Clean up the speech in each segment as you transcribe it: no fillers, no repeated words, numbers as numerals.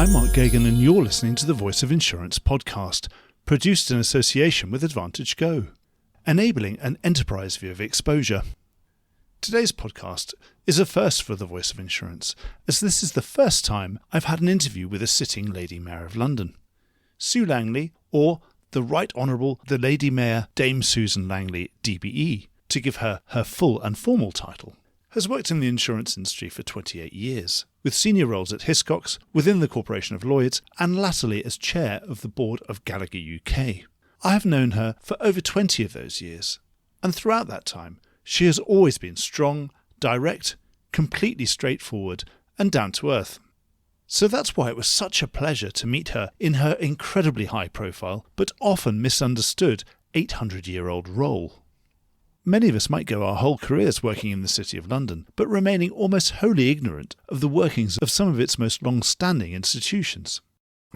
I'm Mark Gagan and you're listening to the Voice of Insurance podcast, produced in association with Advantage Go, enabling an enterprise view of exposure. Today's podcast is a first for the Voice of Insurance, as this is the first time I've had an interview with a sitting Lady Mayor of London. Sue Langley, or the Right Honourable the Lady Mayor Dame Susan Langley, DBE, to give her full and formal title, has worked in the insurance industry for 28 years, with senior roles at Hiscox, within the Corporation of Lloyd, and latterly as chair of the board of Gallagher UK. I have known her for over 20 of those years, and throughout that time, she has always been strong, direct, completely straightforward, and down to earth. So that's why it was such a pleasure to meet her in her incredibly high profile, but often misunderstood 800-year-old role. Many of us might go our whole careers working in the City of London, but remaining almost wholly ignorant of the workings of some of its most long-standing institutions.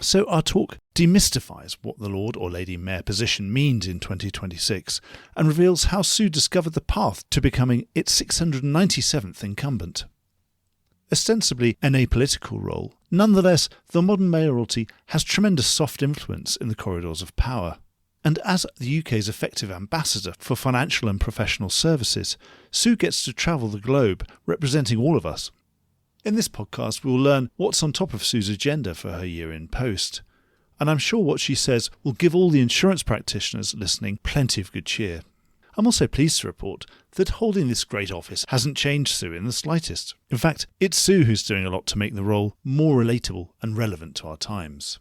So our talk demystifies what the Lord or Lady Mayor position means in 2026 and reveals how Sue discovered the path to becoming its 697th incumbent. Ostensibly an apolitical role, nonetheless, the modern mayoralty has tremendous soft influence in the corridors of power. And as the UK's effective ambassador for financial and professional services, Sue gets to travel the globe representing all of us. In this podcast, we'll learn what's on top of Sue's agenda for her year in post. And I'm sure what she says will give all the insurance practitioners listening plenty of good cheer. I'm also pleased to report that holding this great office hasn't changed Sue in the slightest. In fact, it's Sue who's doing a lot to make the role more relatable and relevant to our times.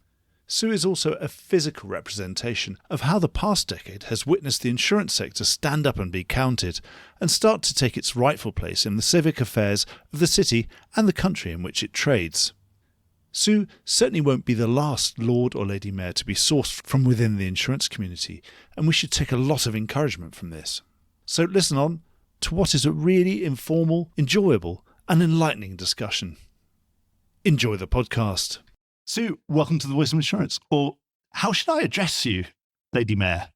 Sue is also a physical representation of how the past decade has witnessed the insurance sector stand up and be counted and start to take its rightful place in the civic affairs of the city and the country in which it trades. Sue certainly won't be the last Lord or Lady Mayor to be sourced from within the insurance community, and we should take a lot of encouragement from this. So listen on to what is a really informal, enjoyable and enlightening discussion. Enjoy the podcast. Sue, welcome to the Voice of Insurance. Or how should I address you, Lady Mayor?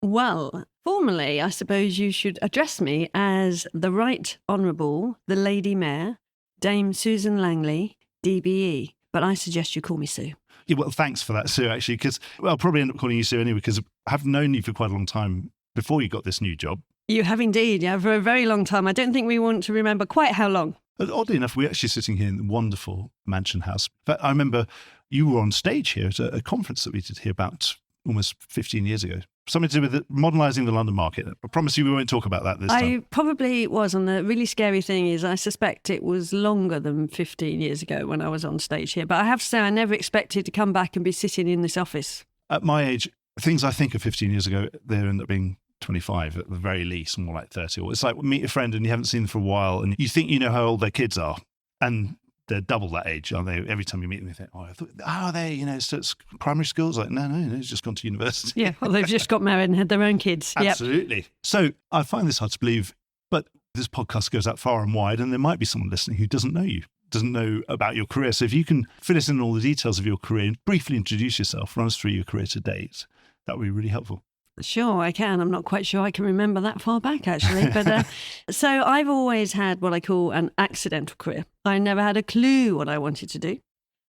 Well, formally, I suppose you should address me as the Right Honourable, the Lady Mayor, Dame Susan Langley, DBE. But I suggest you call me Sue. Yeah, well, thanks for that, Sue, actually, because I'll probably end up calling you Sue anyway, because I've known you for quite a long time before you got this new job. You have indeed, yeah, for a very long time. I don't think we want to remember quite how long. Oddly enough, we're actually sitting here in the wonderful Mansion House. In fact, I remember you were on stage here at a conference that we did here about almost 15 years ago. Something to do with modernising the London market. I promise you we won't talk about that this time. I probably was, and the really scary thing is I suspect it was longer than 15 years ago when I was on stage here. But I have to say I never expected to come back and be sitting in this office. At my age, things I think of 15 years ago, they end up being 25 at the very least, more like 30. Or it's like meet a friend and you haven't seen them for a while and you think you know how old their kids are, and they're double that age, aren't they? Every time you meet them, you think, it's primary school? It's like, no, it's just gone to university. Yeah, well, they've just got married and had their own kids. Absolutely. Yep. So I find this hard to believe, but this podcast goes out far and wide, and there might be someone listening who doesn't know you, doesn't know about your career. So if you can fill us in all the details of your career and briefly introduce yourself, run us through your career to date, that would be really helpful. Sure, I can. I'm not quite sure I can remember that far back, actually. But so I've always had what I call an accidental career. I never had a clue what I wanted to do.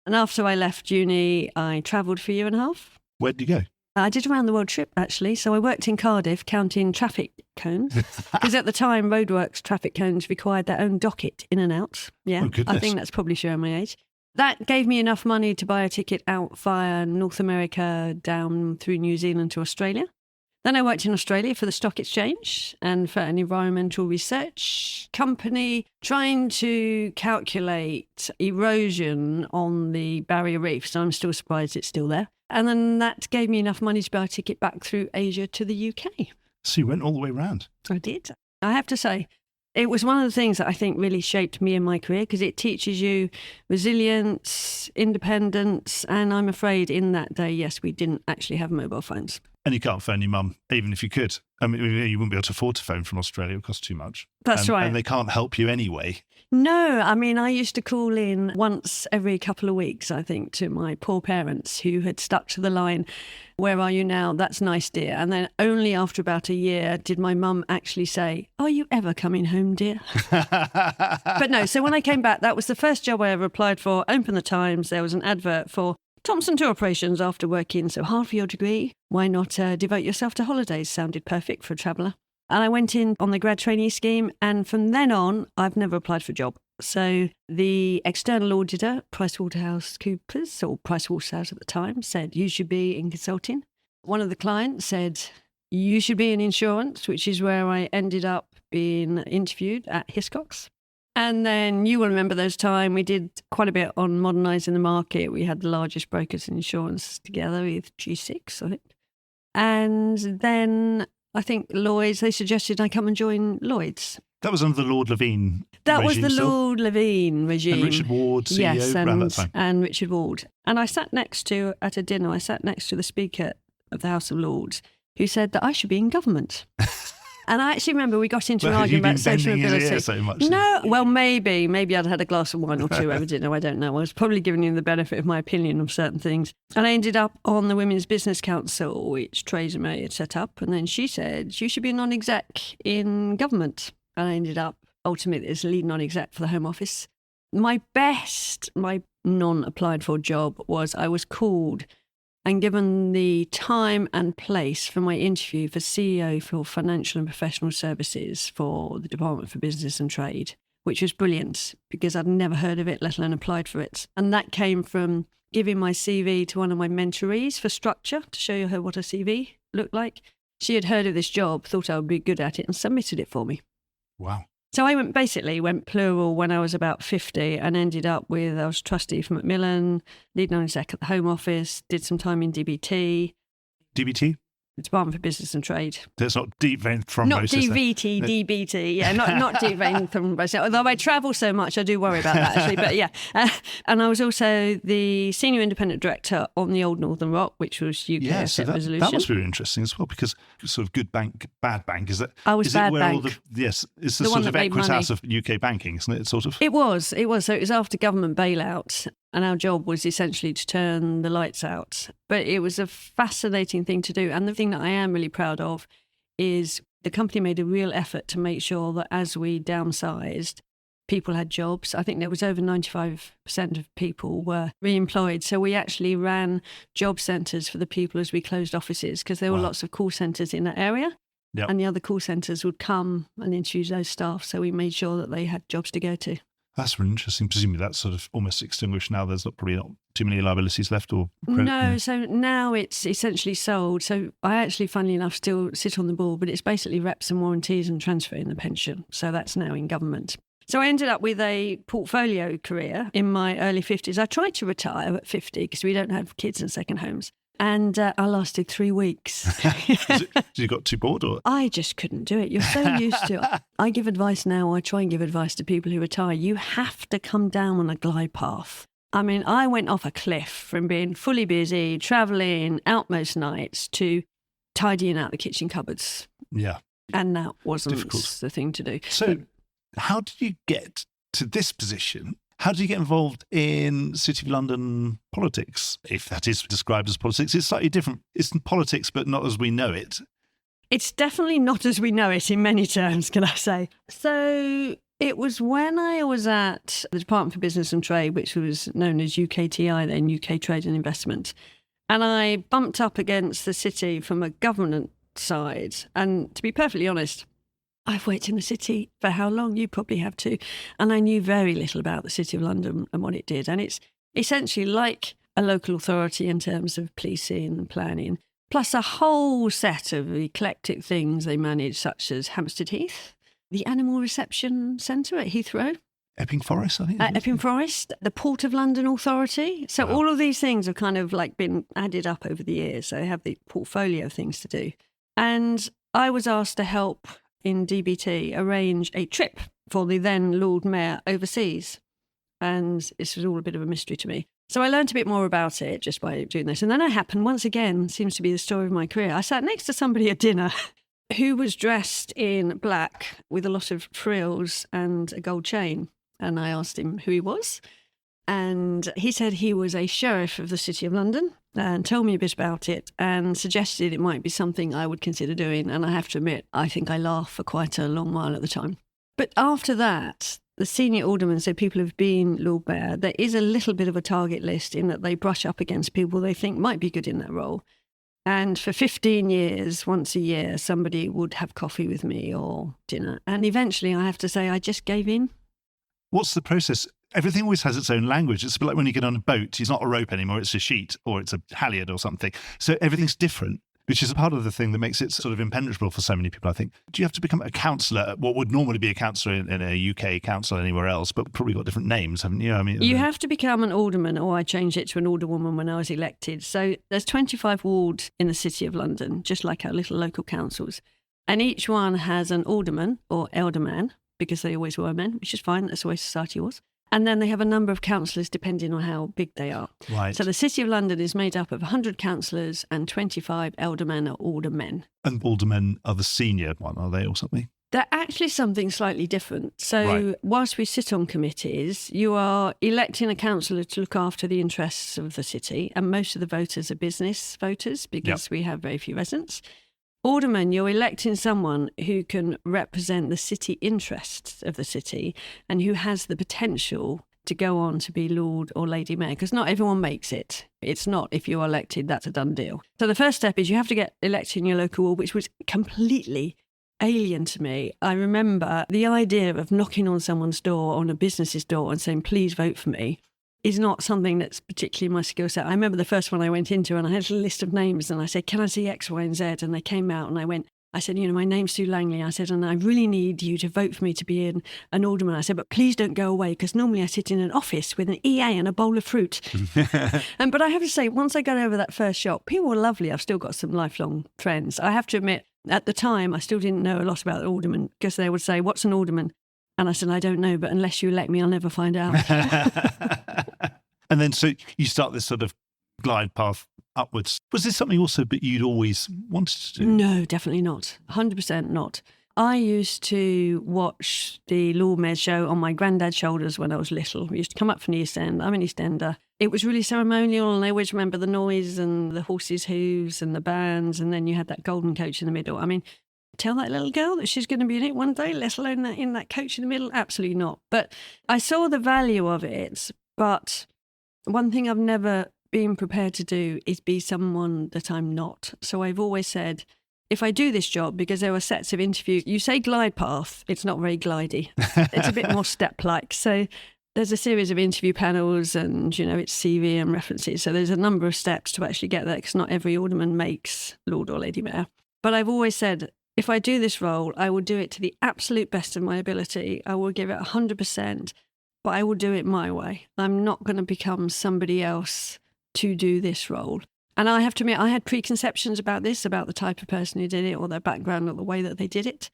And after I left uni, I travelled for a year and a half. Where did you go? I did a round-the-world trip, actually. So I worked in Cardiff counting traffic cones. Because at the time, roadworks traffic cones required their own docket in and out. Yeah, oh, goodness. I think that's probably showing my age. That gave me enough money to buy a ticket out via North America down through New Zealand to Australia. Then I worked in Australia for the Stock Exchange and for an environmental research company trying to calculate erosion on the barrier reef. So I'm still surprised it's still there. And then that gave me enough money to buy a ticket back through Asia to the UK. So you went all the way around? I did. I have to say, it was one of the things that I think really shaped me in my career because it teaches you resilience, independence, and I'm afraid in that day, yes, we didn't actually have mobile phones. And you can't phone your mum, even if you could. I mean, you wouldn't be able to afford to phone from Australia. It would cost too much. That's right. And they can't help you anyway. No, I mean, I used to call in once every couple of weeks, I think, to my poor parents who had stuck to the line, "Where are you now? That's nice, dear." And then only after about a year did my mum actually say, "Are you ever coming home, dear?" But no, so when I came back, that was the first job I ever applied for. Opened the Times, there was an advert for Thompson Tour Operations after working so hard for your degree. Why not devote yourself to holidays? Sounded perfect for a traveller. And I went in on the grad trainee scheme, and from then on, I've never applied for a job. So the external auditor, PricewaterhouseCoopers, or Pricewaterhouse at the time, said, "You should be in consulting." One of the clients said, "You should be in insurance," which is where I ended up being interviewed at Hiscox. And then you will remember those time we did quite a bit on modernising the market. We had the largest brokers in insurance together with G6, I think. And then I think Lloyd's, they suggested I come and join Lloyd's. That was under the Lord Levine That regime was the still? Lord Levine regime. And Richard Ward, CEO, yes, around that time. and Richard Ward. And I sat next to, at a dinner, I sat next to the Speaker of the House of Lords, who said that I should be in government. And I actually remember we got into an argument about social mobility. So much. No, well, maybe I'd had a glass of wine or two over dinner. I don't know. I was probably giving him the benefit of my opinion of certain things. And I ended up on the Women's Business Council, which Theresa May had set up. And then she said, "You should be a non-exec in government." And I ended up ultimately as lead non-exec for the Home Office. My non-applied for job was I was called and given the time and place for my interview for CEO for Financial and Professional Services for the Department for Business and Trade, which was brilliant because I'd never heard of it, let alone applied for it. And that came from giving my CV to one of my mentorees for structure to show her what a CV looked like. She had heard of this job, thought I would be good at it, and submitted it for me. Wow. So I went plural when I was about 50 and ended up with, I was trustee for Macmillan, lead non-exec at the Home Office, did some time in DBT. DBT? The Department for Business and Trade. That's not deep vein thrombosis. Not DVT, DBT. Yeah, not deep vein thrombosis. Although I travel so much, I do worry about that actually. But yeah. And I was also the Senior Independent Director on the Old Northern Rock, which was UK Asset Resolution. That was really interesting as well because sort of good bank, bad bank, is that? I was is bad it where bank. It's the sort of Equitas of UK banking, isn't it? Sort of. It was. So it was after government bailout. And our job was essentially to turn the lights out. But it was a fascinating thing to do. And the thing that I am really proud of is the company made a real effort to make sure that as we downsized, people had jobs. I think there was over 95% of people were re-employed. So we actually ran job centres for the people as we closed offices because there were lots of call centres in that area. Yep. And the other call centres would come and interview those staff. So we made sure that they had jobs to go to. That's really interesting. Presumably that's sort of almost extinguished now. There's probably not too many liabilities left or credit. No, so now it's essentially sold. So I actually, funnily enough, still sit on the board, but it's basically reps and warranties and transferring the pension. So that's now in government. So I ended up with a portfolio career in my early 50s. I tried to retire at 50 because we don't have kids in second homes. And I lasted 3 weeks. Did you got too bored? Or? I just couldn't do it. You're so used to it. I give advice now. I try and give advice to people who retire. You have to come down on a glide path. I mean, I went off a cliff from being fully busy, travelling out most nights to tidying out the kitchen cupboards. Yeah. And that wasn't difficult. The thing to do. So how did you get to this position? How did you get involved in City of London politics, if that is described as politics? It's slightly different. It's politics, but not as we know it. It's definitely not as we know it in many terms, can I say. So it was when I was at the Department for Business and Trade, which was known as UKTI then, UK Trade and Investment. And I bumped up against the city from a government side. And to be perfectly honest, I've worked in the city for how long? You probably have too. And I knew very little about the City of London and what it did. And it's essentially like a local authority in terms of policing and planning, plus a whole set of eclectic things they manage, such as Hampstead Heath, the Animal Reception Centre at Heathrow. Epping Forest, I think. Epping Forest, the Port of London Authority. So all of these things have kind of like been added up over the years. So they have the portfolio of things to do. And I was asked to help in DBT arrange a trip for the then Lord Mayor overseas. And this was all a bit of a mystery to me. So I learned a bit more about it just by doing this. And then it happened once again, seems to be the story of my career. I sat next to somebody at dinner who was dressed in black with a lot of frills and a gold chain. And I asked him who he was. And he said he was a sheriff of the City of London and told me a bit about it and suggested it might be something I would consider doing. And I have to admit, I think I laughed for quite a long while at the time. But after that, the senior aldermen, so people who've been Lord Mayor, there is a little bit of a target list in that they brush up against people they think might be good in that role. And for 15 years, once a year, somebody would have coffee with me or dinner. And eventually, I have to say, I just gave in. What's the process? Everything always has its own language. It's a bit like when you get on a boat, it's not a rope anymore, it's a sheet or it's a halyard or something. So everything's different, which is a part of the thing that makes it sort of impenetrable for so many people, I think. Do you have to become a councillor, what would normally be a councillor in a UK council anywhere else, but probably got different names, haven't you? I mean, you have to become an alderman, or I changed it to an alderwoman when I was elected. So there's 25 wards in the City of London, just like our little local councils. And each one has an alderman or elderman, because they always were men, which is fine. That's the way society was. And then they have a number of councillors depending on how big they are. Right. So the City of London is made up of 100 councillors and 25 aldermen or aldermen. And aldermen are the senior one, are they, or something? They're actually something slightly different. So whilst we sit on committees, you are electing a councillor to look after the interests of the city. And most of the voters are business voters because we have very few residents. Alderman, you're electing someone who can represent the city interests of the city and who has the potential to go on to be Lord or Lady Mayor, because not everyone makes it. It's not, if you're elected, that's a done deal. So the first step is you have to get elected in your local ward, which was completely alien to me. I remember the idea of knocking on someone's door, on a business's door, and saying, please vote for me, is not something that's particularly my skill set. I remember the first one I went into and I had a list of names and I said, can I see X, Y and Z? And they came out and I said, my name's Sue Langley. I said, and I really need you to vote for me to be an alderman. I said, but please don't go away because normally I sit in an office with an EA and a bowl of fruit. But I have to say, once I got over that first shock, people were lovely. I've still got some lifelong friends. I have to admit, at the time, I still didn't know a lot about the alderman because they would say, what's an alderman? And I said, I don't know, but unless you elect me, I'll never find out. And then so you start this sort of glide path upwards. Was this something also that you'd always wanted to do? No, definitely not. 100% not. I used to watch the Lord Mayor's show on my granddad's shoulders when I was little. We used to come up from the East End. I'm an East Ender. It was really ceremonial and I always remember the noise and the horses' hooves and the bands, and then you had that golden coach in the middle. I mean, tell that little girl that she's going to be in it one day, let alone that in that coach in the middle? Absolutely not. But I saw the value of it. But one thing I've never been prepared to do is be someone that I'm not. So I've always said, if I do this job, because there were sets of interviews, you say glide path, it's not very glidey. It's a bit more step-like. So there's a series of interview panels and, it's CV and references. So there's a number of steps to actually get there because not every alderman makes Lord or Lady Mayor. But I've always said, if I do this role, I will do it to the absolute best of my ability. I will give it 100%, but I will do it my way. I'm not going to become somebody else to do this role. And I have to admit, I had preconceptions about this, about the type of person who did it or their background or the way that they did it.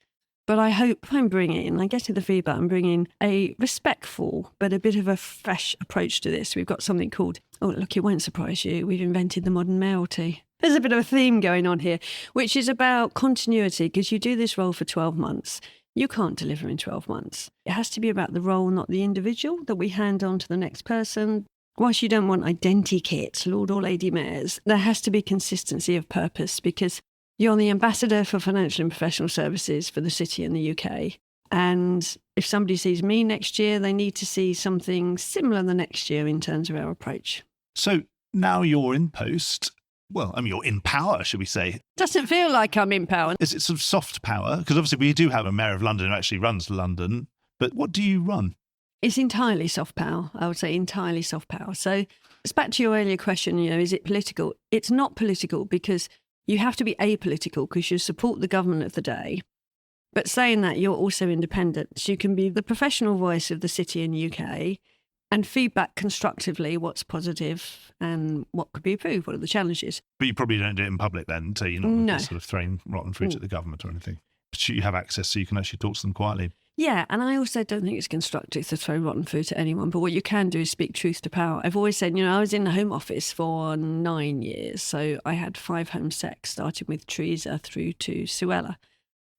But I hope I'm bringing, I get to the feedback, I'm bringing a respectful but a bit of a fresh approach to this. We've got something called, oh, look, it won't surprise you, we've invented the modern mayoralty. There's a bit of a theme going on here, which is about continuity, because you do this role for 12 months. You can't deliver in 12 months. It has to be about the role, not the individual, that we hand on to the next person. Whilst you don't want identikits, Lord or Lady Mayors, there has to be consistency of purpose, because you're the ambassador for financial and professional services for the city and the UK. And if somebody sees me next year, they need to see something similar the next year in terms of our approach. So now you're in post. Well, I mean, you're in power, should we say? Doesn't feel like I'm in power. Is it sort of soft power? Because obviously we do have a mayor of London who actually runs London. But what do you run? It's entirely soft power. I would say entirely soft power. So it's back to your earlier question, is it political? It's not political because you have to be apolitical because you support the government of the day. But saying that, you're also independent. So you can be the professional voice of the city in the UK and feedback constructively what's positive and what could be improved, what are the challenges. But you probably don't do it in public then, so you're not sort of throwing rotten fruit at the government or anything. But you have access so you can actually talk to them quietly. Yeah, and I also don't think it's constructive to throw rotten food at anyone, but what you can do is speak truth to power. I've always said, I was in the Home Office for 9 years, so I had 5 home secs, starting with Teresa through to Suella.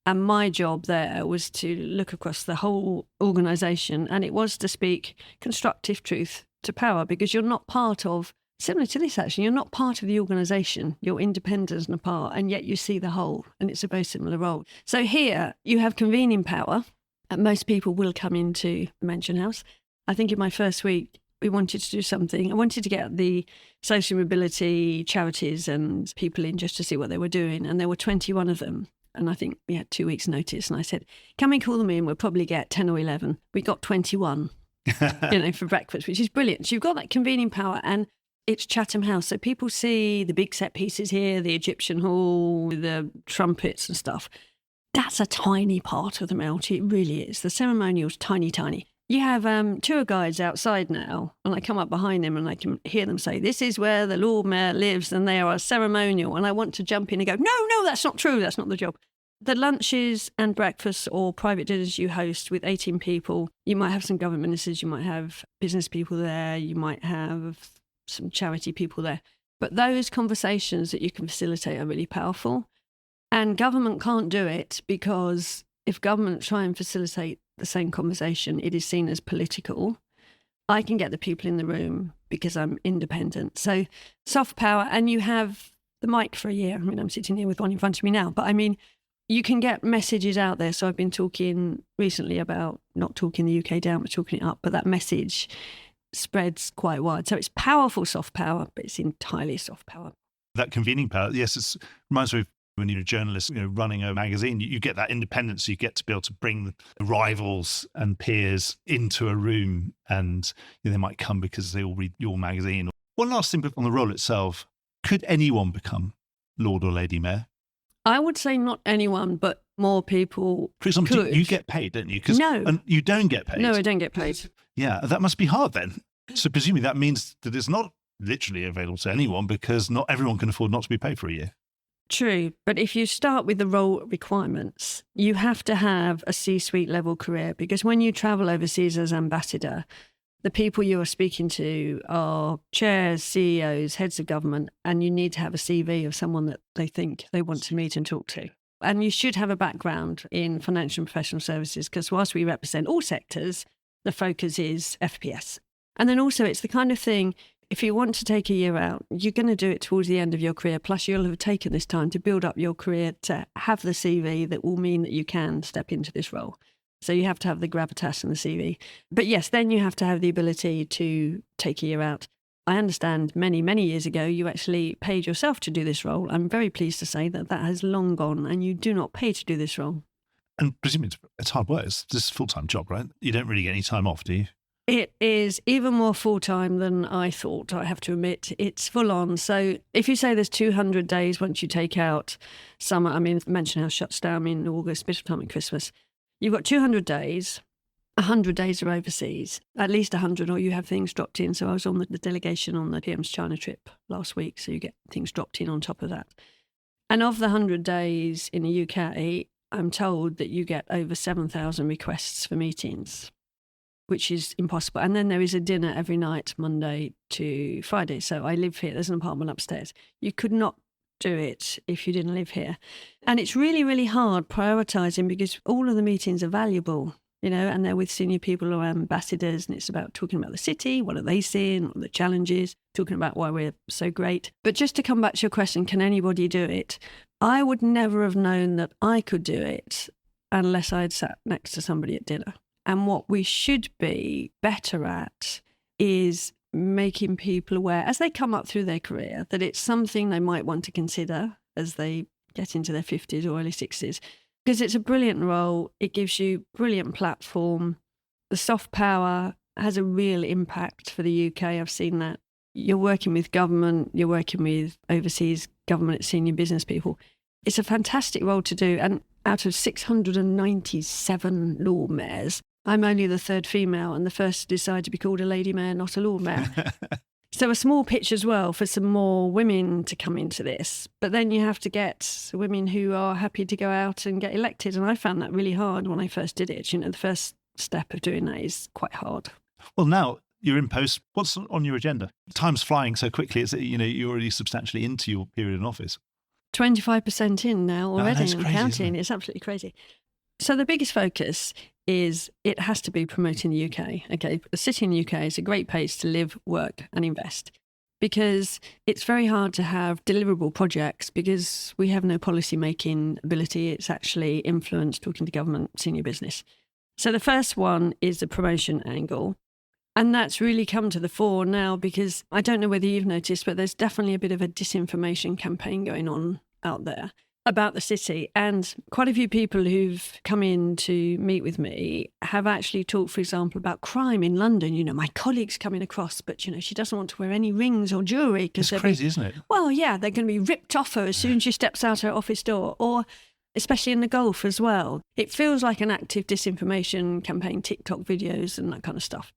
And my job there was to look across the whole organisation, and it was to speak constructive truth to power, because you're not part of, similar to this actually, you're not part of the organisation, you're independent and apart, and yet you see the whole, and it's a very similar role. So here you have convening power. Most people will come into the Mansion House. I think in my first week, we wanted to do something. I wanted to get the social mobility charities and people in just to see what they were doing. And there were 21 of them. And I think we had 2 weeks' notice. And I said, can we call them in? We'll probably get 10 or 11. We got 21, for breakfast, which is brilliant. So you've got that convening power, and it's Chatham House. So people see the big set pieces here, the Egyptian Hall, the trumpets and stuff. That's a tiny part of the melt. It really is. The ceremonial's tiny, tiny. You have tour guides outside now, and I come up behind them and I can hear them say, this is where the Lord Mayor lives, and they are a ceremonial. And I want to jump in and go, no, that's not true. That's not the job. The lunches and breakfasts or private dinners you host with 18 people, you might have some government ministers, you might have business people there, you might have some charity people there. But those conversations that you can facilitate are really powerful. And government can't do it, because if government try and facilitate the same conversation, it is seen as political. I can get the people in the room because I'm independent. So soft power, and you have the mic for a year. I mean, I'm sitting here with one in front of me now, but I mean, you can get messages out there. So I've been talking recently about not talking the UK down, but talking it up. But that message spreads quite wide. So it's powerful soft power, but it's entirely soft power. That convening power, yes, it reminds me of when you're a journalist, running a magazine, you get that independence. You get to be able to bring the rivals and peers into a room, and they might come because they all read your magazine. One last thing on the role itself. Could anyone become Lord or Lady Mayor? I would say not anyone, but more people. For example, could. You get paid, don't you? No. And you don't get paid. No, I don't get paid. Yeah, that must be hard then. So presumably that means that it's not literally available to anyone, because not everyone can afford not to be paid for a year. True, but if you start with the role requirements, you have to have a C-suite level career, because when you travel overseas as ambassador, the people you are speaking to are chairs, CEOs, heads of government, and you need to have a CV of someone that they think they want to meet and talk to. And you should have a background in financial and professional services, because whilst we represent all sectors, the focus is FPS. And then also it's the kind of thing, if you want to take a year out, you're going to do it towards the end of your career. Plus, you'll have taken this time to build up your career, to have the CV that will mean that you can step into this role. So you have to have the gravitas in the CV. But yes, then you have to have the ability to take a year out. I understand many, many years ago, you actually paid yourself to do this role. I'm very pleased to say that that has long gone, and you do not pay to do this role. And presumably it's hard work. It's just a full-time job, right? You don't really get any time off, do you? It is even more full-time than I thought, I have to admit. It's full-on. So if you say there's 200 days once you take out summer, I mean, Mansion House shuts down in August, bit of time at Christmas. You've got 200 days, 100 days are overseas, at least 100, or you have things dropped in. So I was on the delegation on the PM's China trip last week, so you get things dropped in on top of that. And of the 100 days in the UK, I'm told that you get over 7,000 requests for meetings, which is impossible. And then there is a dinner every night, Monday to Friday. So I live here. There's an apartment upstairs. You could not do it if you didn't live here. And it's really, really hard prioritising, because all of the meetings are valuable, and they're with senior people or ambassadors, and it's about talking about the city, what are they seeing, what are the challenges, talking about why we're so great. But just to come back to your question, can anybody do it? I would never have known that I could do it unless I'd sat next to somebody at dinner. And what we should be better at is making people aware, as they come up through their career, that it's something they might want to consider as they get into their 50s or early 60s. Because it's a brilliant role. It gives you brilliant platform. The soft power has a real impact for the UK. I've seen that. You're working with government, you're working with overseas government, senior business people. It's a fantastic role to do. And out of 697 Lord Mayors, I'm only the third female and the first to decide to be called a Lady Mayor, not a Lord Mayor. So a small pitch as well for some more women to come into this. But then you have to get women who are happy to go out and get elected. And I found that really hard when I first did it. The first step of doing that is quite hard. Well, now you're in post. What's on your agenda? Time's flying so quickly. It's, you're already substantially into your period in office. 25% in now already. That's I'm crazy, counting. It's absolutely crazy. So the biggest focus is it has to be promoting the UK. Okay, the city in the UK is a great place to live, work and invest, because it's very hard to have deliverable projects because we have no policy making ability. It's actually influence, talking to government, senior business. So the first one is the promotion angle. And that's really come to the fore now because I don't know whether you've noticed, but there's definitely a bit of a disinformation campaign going on out there about the city. And quite a few people who've come in to meet with me have actually talked, for example, about crime in London. My colleague's coming across, but, she doesn't want to wear any rings or jewellery. It's crazy, isn't it? Well, yeah, they're going to be ripped off her as soon as she steps out her office door. Or especially in the Gulf as well. It feels like an active disinformation campaign, TikTok videos and that kind of stuff.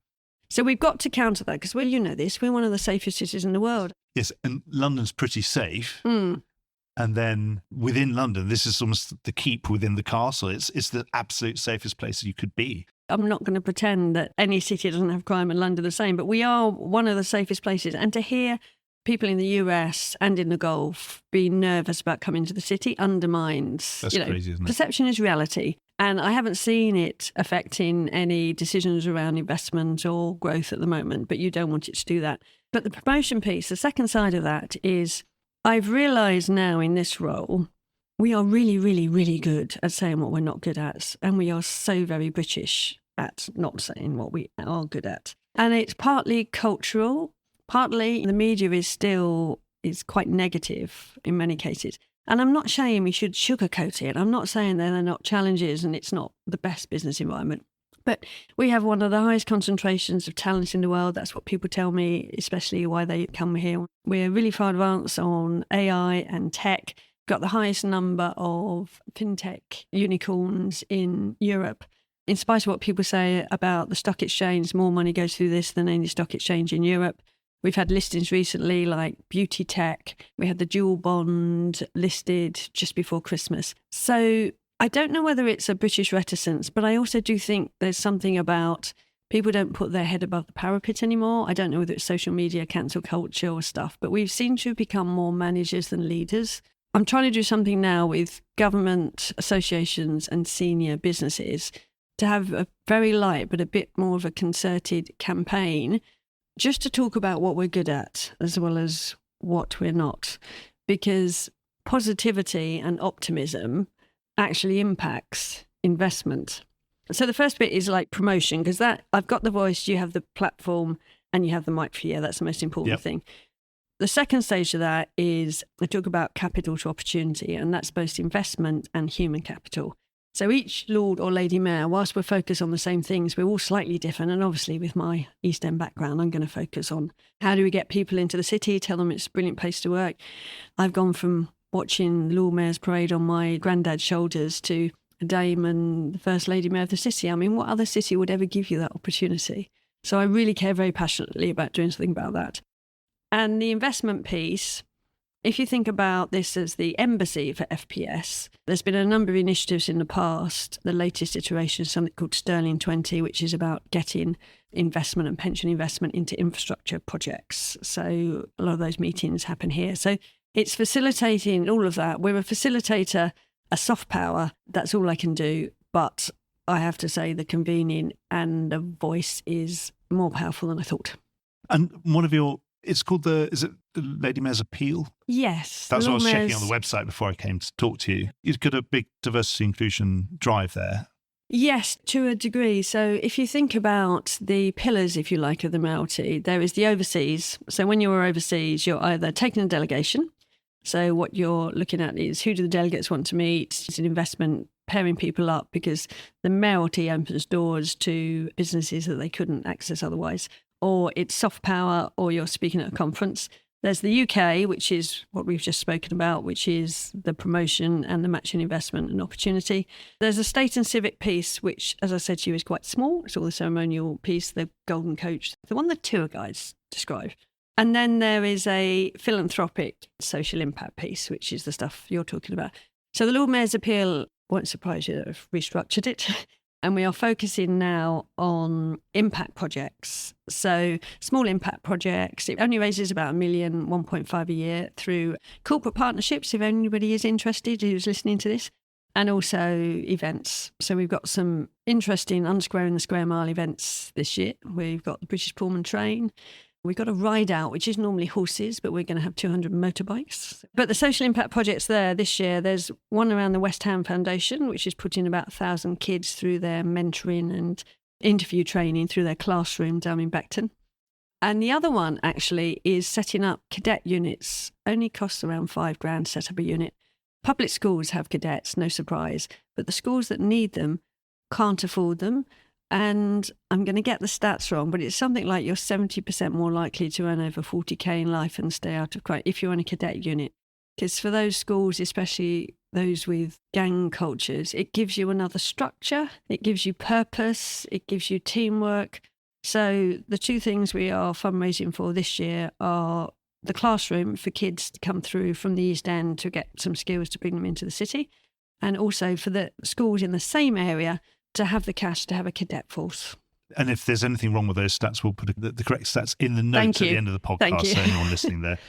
So we've got to counter that because, we're one of the safest cities in the world. Yes, and London's pretty safe. And then within London, this is almost the keep within the castle. It's the absolute safest place you could be. I'm not going to pretend that any city doesn't have crime and London the same, but we are one of the safest places. And to hear people in the US and in the Gulf be nervous about coming to the city undermines. That's crazy, isn't it? Perception is reality. And I haven't seen it affecting any decisions around investment or growth at the moment, but you don't want it to do that. But the promotion piece, the second side of that is I've realised now in this role, we are really, really, really good at saying what we're not good at. And we are so very British at not saying what we are good at. And it's partly cultural, partly the media is quite negative in many cases. And I'm not saying we should sugarcoat it. I'm not saying that they're not challenges and it's not the best business environment. But we have one of the highest concentrations of talent in the world. That's what people tell me, especially why they come here. We're really far advanced on AI and tech. Got the highest number of fintech unicorns in Europe. In spite of what people say about the stock exchange, more money goes through this than any stock exchange in Europe. We've had listings recently like beauty tech. We had the dual bond listed just before Christmas. So I don't know whether it's a British reticence, but I also do think there's something about people don't put their head above the parapet anymore. I don't know whether it's social media, cancel culture or stuff, but we've seemed to become more managers than leaders. I'm trying to do something now with government associations and senior businesses to have a very light but a bit more of a concerted campaign just to talk about what we're good at as well as what we're not, because positivity and optimism actually impacts investment. So the first bit is like promotion, because that I've got the voice, you have the platform and you have the mic for you. That's the most important thing. The second stage of that is I talk about capital to opportunity, and that's both investment and human capital. So each Lord or Lady Mayor, whilst we're focused on the same things, we're all slightly different. And obviously with my East End background, I'm going to focus on how do we get people into the city, tell them it's a brilliant place to work. I've gone from watching Lord Mayor's parade on my granddad's shoulders to a dame and the First Lady Mayor of the city. I mean, what other city would ever give you that opportunity? So I really care very passionately about doing something about that. And the investment piece, if you think about this as the embassy for FPS, there's been a number of initiatives in the past. The latest iteration is something called Sterling 20, which is about getting investment and pension investment into infrastructure projects. So a lot of those meetings happen here. So it's facilitating all of that. We're a facilitator, a soft power. That's all I can do. But I have to say the convening and the voice is more powerful than I thought. And one of your, it's called is it the Lady Mayor's Appeal? Yes. That's what I was checking on the website before I came to talk to you. You've got a big diversity inclusion drive there. Yes, to a degree. So if you think about the pillars, if you like, of the Mayoralty, there is the overseas. So when you're overseas, you're either taking a delegation. So what you're looking at is who do the delegates want to meet? It's an investment, pairing people up, because the Mayoralty opens doors to businesses that they couldn't access otherwise. Or it's soft power, or you're speaking at a conference. There's the UK, which is what we've just spoken about, which is the promotion and the matching investment and opportunity. There's a state and civic piece, which, as I said to you, is quite small. It's all the ceremonial piece, the golden coach, the one the tour guides describe. And then there is a philanthropic social impact piece, which is the stuff you're talking about. So the Lord Mayor's Appeal won't surprise you that I've restructured it. And we are focusing now on impact projects. So small impact projects. It only raises about $1 million, 1.5 a year through corporate partnerships, if anybody is interested who's listening to this, and also events. So we've got some interesting Unsquaring the Square Mile events this year. We've got the British Pullman train. We've got a ride out, which is normally horses, but we're going to have 200 motorbikes. But the social impact projects there this year, there's one around the West Ham Foundation, which is putting about 1,000 kids through their mentoring and interview training through their classroom down in Beckton. And the other one actually is setting up cadet units. Only costs around $5,000 to set up a unit. Public schools have cadets, no surprise, but the schools that need them can't afford them. And I'm going to get the stats wrong, but it's something like you're 70% more likely to earn over 40k in life and stay out of crime if you're in a cadet unit. Because for those schools, especially those with gang cultures, it gives you another structure, it gives you purpose, it gives you teamwork. So the two things we are fundraising for this year are the classroom for kids to come through from the East End to get some skills to bring them into the city, and also for the schools in the same area to have the cash to have a cadet force. And if there's anything wrong with those stats, we'll put the correct stats in the notes at the end of the podcast, so anyone listening there.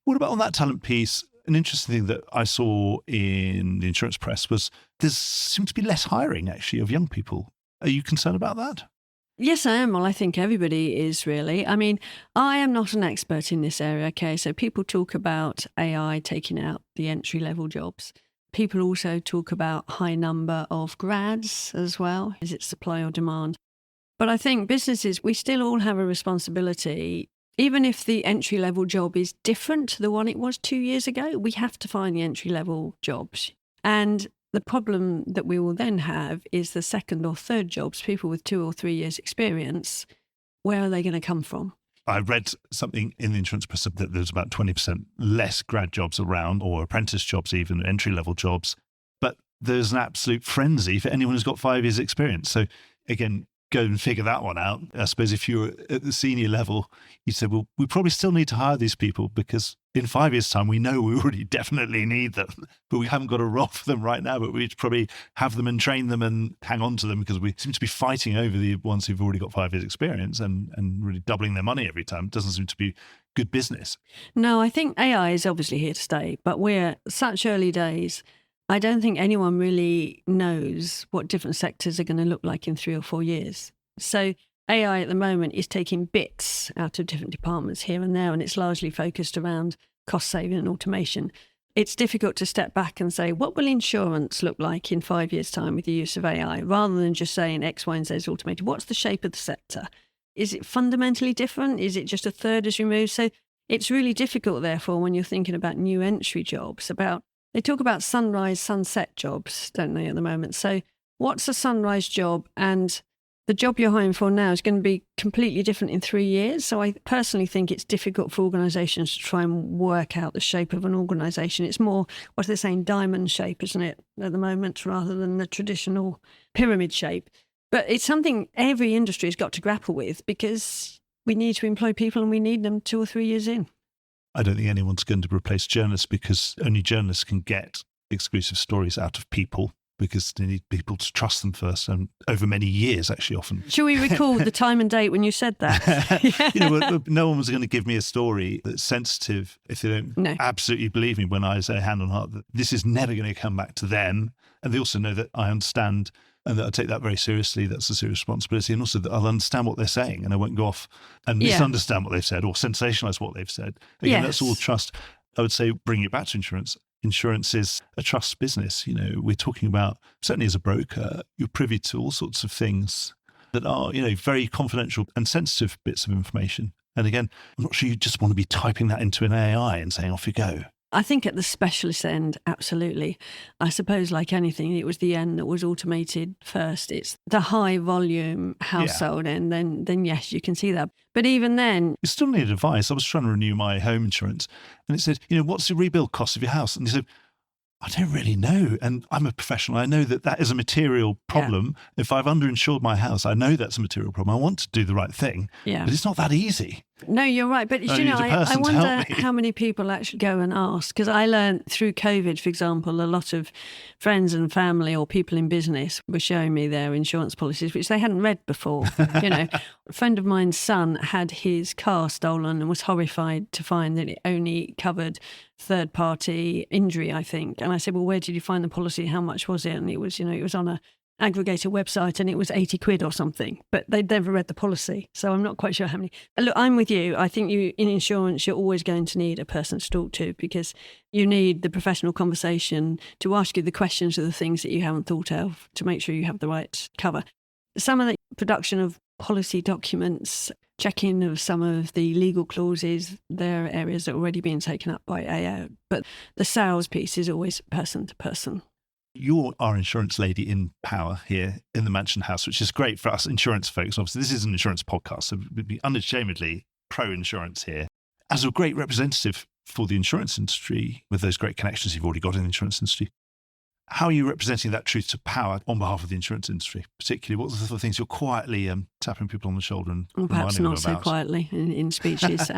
What about on that talent piece? An interesting thing that I saw in the insurance press was there seems to be less hiring, actually, of young people. Are you concerned about that? Yes, I am. Well, I think everybody is really. I mean, I am not an expert in this area, okay? So people talk about AI taking out the entry-level jobs. People also talk about high number of grads as well. Is it supply or demand? But I think businesses, we still all have a responsibility. Even if the entry-level job is different to the one it was 2 years ago, we have to find the entry-level jobs. And the problem that we will then have is the second or third jobs, people with 2 or 3 years experience, where are they going to come from? I read something in the insurance press that there's about 20% less grad jobs around, or apprentice jobs, even entry-level jobs. But there's an absolute frenzy for anyone who's got 5 years experience. So again, go and figure that one out. I suppose if you were at the senior level, you said, well, we probably still need to hire these people because in 5 years' time, we know we already definitely need them, but we haven't got a role for them right now, but we'd probably have them and train them and hang on to them because we seem to be fighting over the ones who've already got 5 years' experience and really doubling their money every time. It doesn't seem to be good business. No, I think AI is obviously here to stay, but we're such early days. I don't think anyone really knows what different sectors are going to look like in 3 or 4 years. So AI at the moment is taking bits out of different departments here and there, and it's largely focused around cost saving and automation. It's difficult to step back and say, what will insurance look like in 5 years' time with the use of AI, rather than just saying X, Y, and Z is automated. What's the shape of the sector? Is it fundamentally different? Is it just a third is removed? So it's really difficult, therefore, when you're thinking about new entry jobs, they talk about sunrise, sunset jobs, don't they, at the moment? So what's a sunrise job? And the job you're hiring for now is going to be completely different in 3 years. So I personally think it's difficult for organisations to try and work out the shape of an organisation. It's more, what they're saying, diamond shape, isn't it, at the moment, rather than the traditional pyramid shape. But it's something every industry has got to grapple with because we need to employ people and we need them 2 or 3 years in. I don't think anyone's going to replace journalists because only journalists can get exclusive stories out of people because they need people to trust them first and over many years, actually, often. Shall we recall the time and date when you said that? No one was going to give me a story that's sensitive if they don't absolutely believe me when I say hand on heart that this is never going to come back to them. And they also know that I understand and that I take that very seriously. That's a serious responsibility. And also that I'll understand what they're saying and I won't go off and misunderstand what they've said or sensationalise what they've said. Again, that's all trust. I would say bring it back to insurance. Insurance is a trust business. We're talking about, certainly as a broker, you're privy to all sorts of things that are, very confidential and sensitive bits of information. And again, I'm not sure you just want to be typing that into an AI and saying, off you go. I think at the specialist end, absolutely. I suppose like anything, it was the end that was automated first. It's the high volume household end, then yes, you can see that. But even then... You still need advice. I was trying to renew my home insurance and it said, what's the rebuild cost of your house? And they said, I don't really know. And I'm a professional. I know that is a material problem. Yeah. If I've underinsured my house, I know that's a material problem. I want to do the right thing, but it's not that easy. No, you're right. But, I you know, need a I person to wonder help me. how many people actually go and ask. Because I learned through COVID, for example, a lot of friends and family or people in business were showing me their insurance policies, which they hadn't read before. You know, a friend of mine's son had his car stolen and was horrified to find that it only covered third-party injury, I think. And I said, well, where did you find the policy? How much was it? And it was, you know, it was on a aggregator website and it was 80 quid or something, but they'd never read the policy. So I'm not quite sure how many. Look, I'm with you. I think in insurance, you're always going to need a person to talk to, because you need the professional conversation to ask you the questions of the things that you haven't thought of to make sure you have the right cover. Some of the production of policy documents, checking of some of the legal clauses, there are areas that are already being taken up by AO, but the sales piece is always person to person. You're our insurance lady in power here in the Mansion House, which is great for us insurance folks. Obviously, this is an insurance podcast, so we'd be unashamedly pro-insurance here. As a great representative for the insurance industry, with those great connections you've already got in the insurance industry, how are you representing that truth to power on behalf of the insurance industry? Particularly, what are the sort of things you're quietly tapping people on the shoulder and perhaps reminding not them so about? quietly in speeches.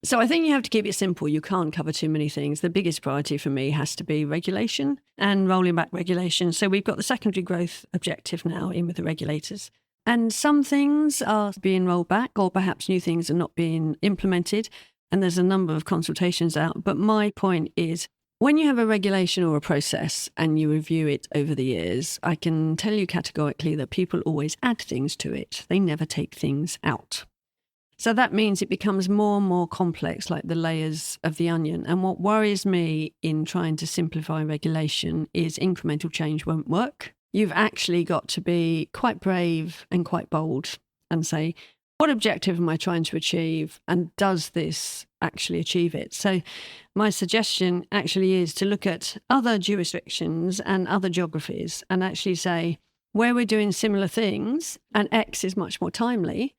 So I think you have to keep it simple. You can't cover too many things. The biggest priority for me has to be regulation and rolling back regulation. So we've got the secondary growth objective now in with the regulators. And some things are being rolled back, or perhaps new things are not being implemented. And there's a number of consultations out. But my point is, when you have a regulation or a process and you review it over the years, I can tell you categorically that people always add things to it. They never take things out. So that means it becomes more and more complex, like the layers of the onion. And what worries me in trying to simplify regulation is incremental change won't work. You've actually got to be quite brave and quite bold and say, what objective am I trying to achieve? And does this actually achieve it? So my suggestion actually is to look at other jurisdictions and other geographies and actually say, where we're doing similar things and X is much more timely,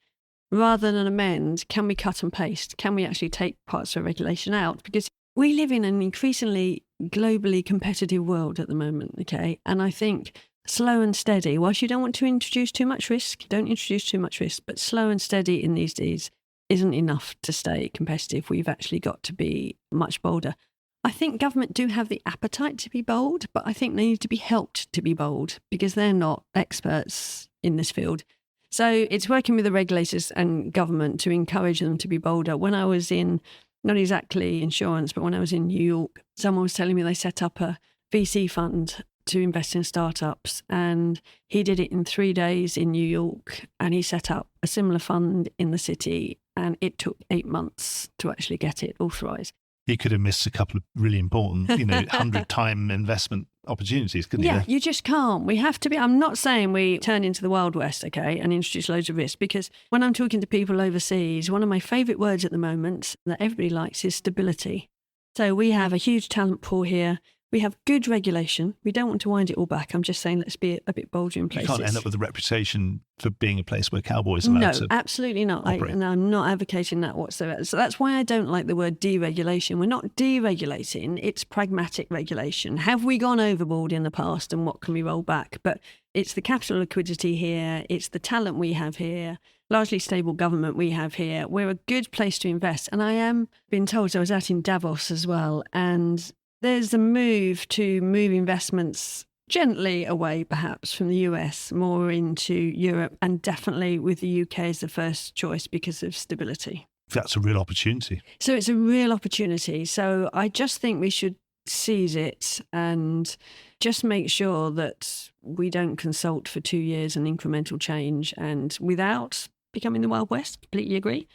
rather than amend, can we cut and paste? Can we actually take parts of regulation out? Because we live in an increasingly globally competitive world at the moment, okay? And I think slow and steady, whilst you don't want to introduce too much risk, don't introduce too much risk, but slow and steady in these days isn't enough to stay competitive. We've actually got to be much bolder. I think government do have the appetite to be bold, but I think they need to be helped to be bold because they're not experts in this field. So it's working with the regulators and government to encourage them to be bolder. When I was in, not exactly insurance, but when I was in New York, someone was telling me they set up a VC fund to invest in startups. And he did it in 3 days in New York. And he set up a similar fund in the city. And it took 8 months to actually get it authorised. He could have missed a couple of really important, 100-time investment opportunities, couldn't he? Yeah, you just can't. We have to be. I'm not saying we turn into the Wild West, okay, and introduce loads of risk, because when I'm talking to people overseas, one of my favourite words at the moment that everybody likes is stability. So we have a huge talent pool here. We have good regulation. We don't want to wind it all back. I'm just saying let's be a bit bolder in places. You can't end up with a reputation for being a place where cowboys are allowed to. No, absolutely not. operate. I'm not advocating that whatsoever. So that's why I don't like the word deregulation. We're not deregulating. It's pragmatic regulation. Have we gone overboard in the past and what can we roll back? But it's the capital liquidity here. It's the talent we have here. Largely stable government we have here. We're a good place to invest. And I am being told, so I was out in Davos as well, and there's a move to move investments gently away, perhaps, from the US, more into Europe, and definitely with the UK as the first choice because of stability. That's a real opportunity. So it's a real opportunity. So I just think we should seize it and just make sure that we don't consult for 2 years on incremental change and without becoming the Wild West. Completely agree.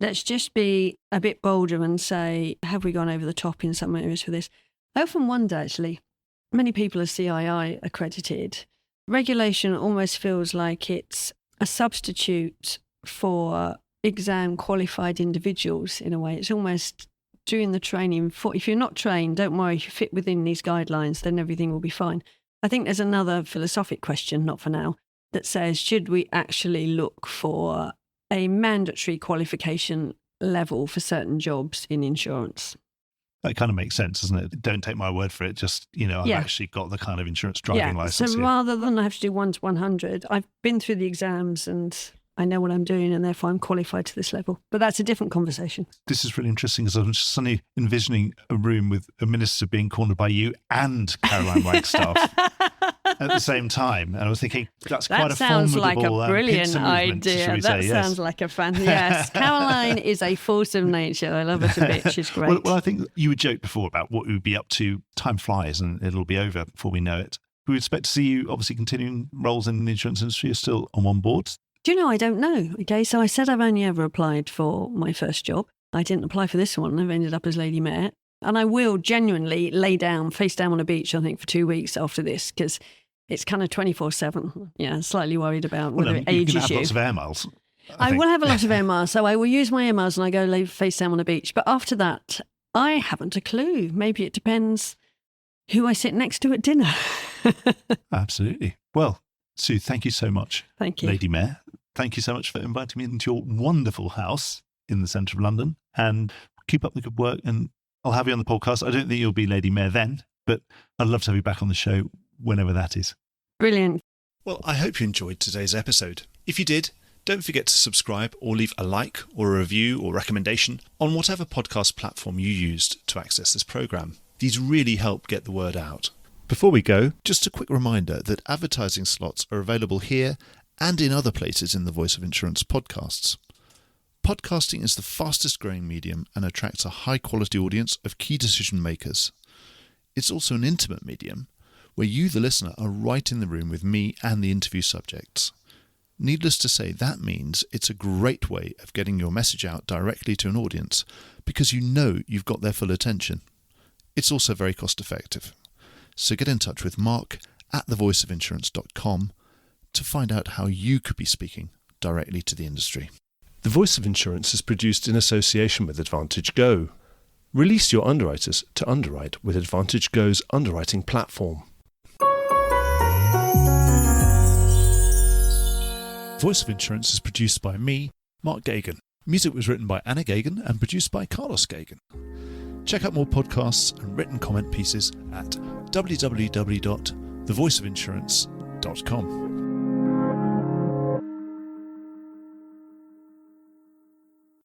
Let's just be a bit bolder and say, have we gone over the top in some areas for this? I often wonder, actually, many people are CII accredited. Regulation almost feels like it's a substitute for exam qualified individuals in a way. It's almost doing the training for, if you're not trained, don't worry, if you fit within these guidelines, then everything will be fine. I think there's another philosophic question, not for now, that says, should we actually look for a mandatory qualification level for certain jobs in insurance? That kind of makes sense, doesn't it? Don't take my word for it. Just, I've actually got the kind of insurance driving license So here. rather than I have to do 1 to 100, I've been through the exams and I know what I'm doing and therefore I'm qualified to this level. But that's a different conversation. This is really interesting because I'm just suddenly envisioning a room with a minister being cornered by you and Caroline Wagstaff at the same time. And I was thinking, that's quite a sounds like formidable a brilliant pincer movement, idea. shall we That say, sounds yes. like a fan. Yes, Caroline is a force of nature. I love her to bits. She's great. Well, I think you would joke before about what we would be up to. Time flies and it'll be over before we know it. We expect to see you obviously continuing roles in the insurance industry. You're still on one board. Do you know, I don't know. Okay, so I said I've only ever applied for my first job. I didn't apply for this one. I've ended up as Lady Mayor. And I will genuinely lay down, face down on a beach, I think, for 2 weeks after this, because it's kind of 24/7. Yeah, slightly worried about whether it ages you. Can have you. lots of air miles. I will have a lot of air miles, so I will use my air miles and I go lay face down on a beach. But after that, I haven't a clue. Maybe it depends who I sit next to at dinner. Absolutely. Well, Sue, thank you so much. Thank you. Lady Mayor. Thank you so much for inviting me into your wonderful house in the centre of London, and keep up the good work. And I'll have you on the podcast. I don't think you'll be Lady Mayor then, but I'd love to have you back on the show whenever that is. Brilliant. Well, I hope you enjoyed today's episode. If you did, don't forget to subscribe or leave a like or a review or recommendation on whatever podcast platform you used to access this programme. These really help get the word out. Before we go, just a quick reminder that advertising slots are available here and in other places in the Voice of Insurance podcasts. Podcasting is the fastest growing medium and attracts a high quality audience of key decision makers. It's also an intimate medium where you, the listener, are right in the room with me and the interview subjects. Needless to say, that means it's a great way of getting your message out directly to an audience because you know you've got their full attention. It's also very cost effective. So get in touch with Mark at thevoiceofinsurance.com to find out how you could be speaking directly to the industry. The Voice of Insurance is produced in association with Advantage Go. Release your underwriters to underwrite with Advantage Go's underwriting platform. Voice of Insurance is produced by me, Mark Gagan. Music was written by Anna Gagan and produced by Carlos Gagan. Check out more podcasts and written comment pieces at www.thevoiceofinsurance.com.